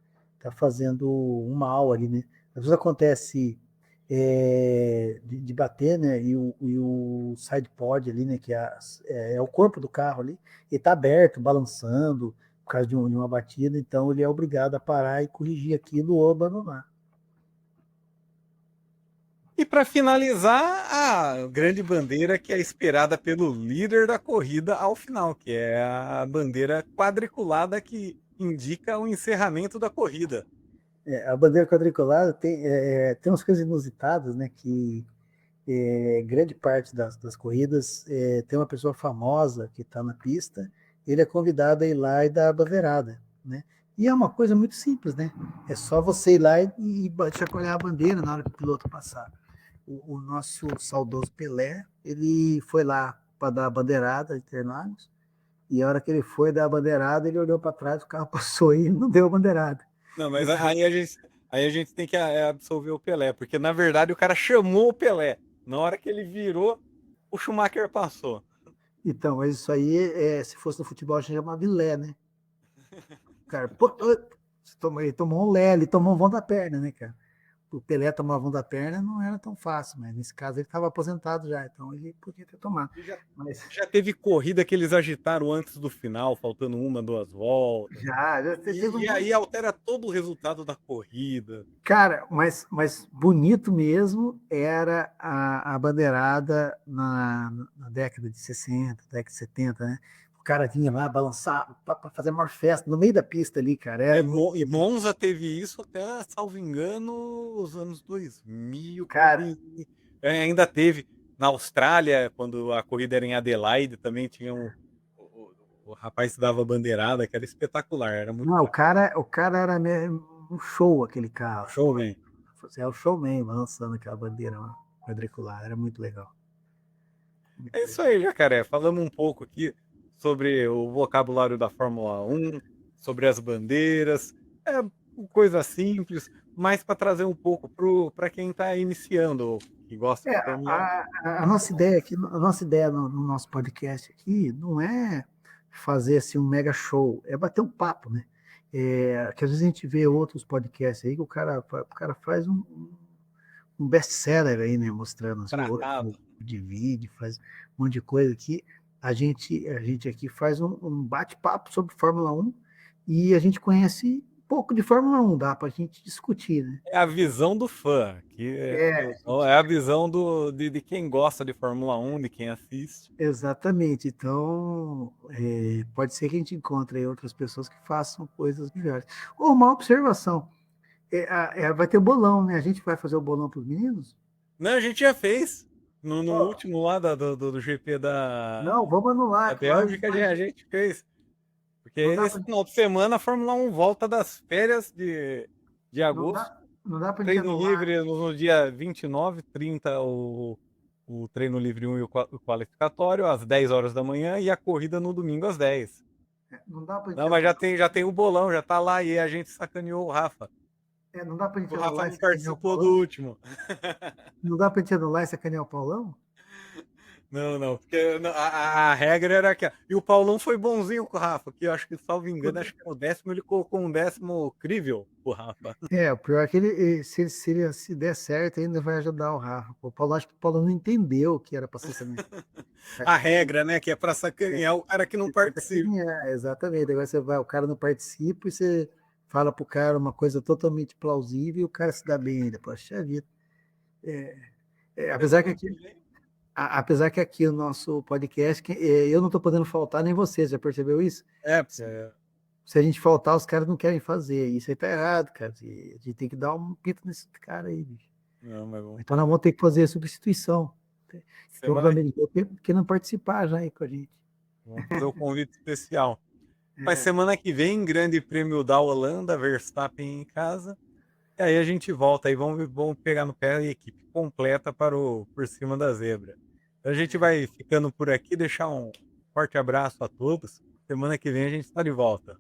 fazendo um mal ali, né? Às vezes acontece de bater, né? E o side pod ali, né? Que é o corpo do carro ali, ele tá aberto, balançando por causa de uma batida, então ele é obrigado a parar e corrigir aquilo ou abandonar. E para finalizar, a grande bandeira que é esperada pelo líder da corrida ao final, que é a bandeira quadriculada que indica o encerramento da corrida. A bandeira quadriculada tem umas coisas inusitadas, né? Que grande parte das corridas tem uma pessoa famosa que está na pista, ele é convidado a ir lá e dar a bandeirada, né? E é uma coisa muito simples, né? É só você ir lá e chacoalhar a bandeira na hora que o piloto passar. O nosso saudoso Pelé, ele foi lá para dar a bandeirada de Interlagos, e a hora que ele foi dar a bandeirada, ele olhou para trás, o carro passou e não deu a bandeirada. Não, mas Então, aí a gente tem que absolver o Pelé, porque na verdade o cara chamou o Pelé. Na hora que ele virou, o Schumacher passou. mas isso aí, se fosse no futebol, chama Vilé, né? Cara, pô, ele tomou um lé, ele tomou um vão da perna, né, cara? O Pelé tomar vão da perna não era tão fácil, mas nesse caso ele estava aposentado já, então ele podia ter tomado. E Mas já teve corrida que eles agitaram antes do final, faltando uma, duas voltas. já teve E aí altera todo o resultado da corrida. Cara, mas bonito mesmo era a bandeirada na década de 60, década de 70, né? O cara vinha lá balançar para fazer a maior festa no meio da pista ali, cara. E Monza teve isso até, salvo engano, os anos 2000, por Cara, ali. Ainda teve na Austrália, quando a corrida era em Adelaide, também tinha o rapaz que dava bandeirada, que era espetacular, era muito não, o cara era mesmo um show, aquele carro. showman. É o showman lançando aquela bandeira quadriculada, era muito legal. É Muito isso legal. aí, Jacaré. Falamos um pouco aqui sobre o vocabulário da Fórmula 1, sobre as bandeiras, é coisa simples, mas para trazer um pouco para quem está iniciando, que gosta É, de Fórmula 1. a nossa ideia aqui, a nossa ideia no nosso podcast aqui não é fazer assim um mega show, é bater um papo, né? Que às vezes a gente vê outros podcasts aí que o cara faz um best-seller aí, né? Mostrando as coisas, Tratado. de vídeo, faz um monte de coisa aqui. A gente aqui faz um bate-papo sobre Fórmula 1 e a gente conhece pouco de Fórmula 1, dá para a gente discutir, né? É a visão do fã, que É, é a visão de quem gosta de Fórmula 1, de quem assiste. exatamente. Então, pode ser que a gente encontre aí outras pessoas que façam coisas melhores. Ou uma observação, vai ter bolão, né? A gente vai fazer o bolão para os meninos? Não, a gente já fez. No Ó, último lá do GP não, vamos anular, da que lá a gente Bélgica, vai. a gente fez. Porque Não dá esse para final de semana a Fórmula 1 volta das férias de não agosto. dá, não dá para gente Treino anular. livre no dia 29, 30 o treino livre 1 e o qualificatório às 10 horas da manhã e a corrida no domingo às 10. Não dá para gente Não, mas anular. já tem o bolão, já tá lá e a gente sacaneou o Rafa. Não dá para O gente Rafa anular não esse sacanear o participou do Paulão? último. Não dá para gente anular esse sacanear o Paulão? Não, não, porque a regra era que. E o Paulão foi bonzinho com o Rafa, que eu acho que, salvo engano, acho que no décimo ele colocou um décimo crível pro Rafa. O pior é que se der certo, ainda vai ajudar o Rafa. O Paulo, acho que o Paulo não entendeu que era para ser sacanear. A regra, né, que é pra sacanear o cara que não participa. Exatamente. Agora o cara não participa e você fala pro cara uma coisa totalmente plausível e o cara se dá bem ainda. Poxa vida. É, apesar que Semana aqui, que vem. apesar que aqui o nosso podcast, eu não estou podendo faltar nem você, já percebeu isso? Porque Se a gente faltar, os caras não querem fazer. Isso aí tá errado, cara. A gente tem que dar um pito nesse cara aí, bicho. não, mas vamos. Então nós vamos ter que fazer a substituição. Tem uns Semana americanos que não participar já aí com a gente. Vamos fazer o convite especial. Mas É, semana que vem, Grande Prêmio da Holanda, Verstappen em casa. E aí a gente volta aí, vamos pegar no pé a equipe completa para o Por Cima da Zebra. Então a gente vai ficando por aqui, deixar um forte abraço a todos. Semana que vem a gente está de volta.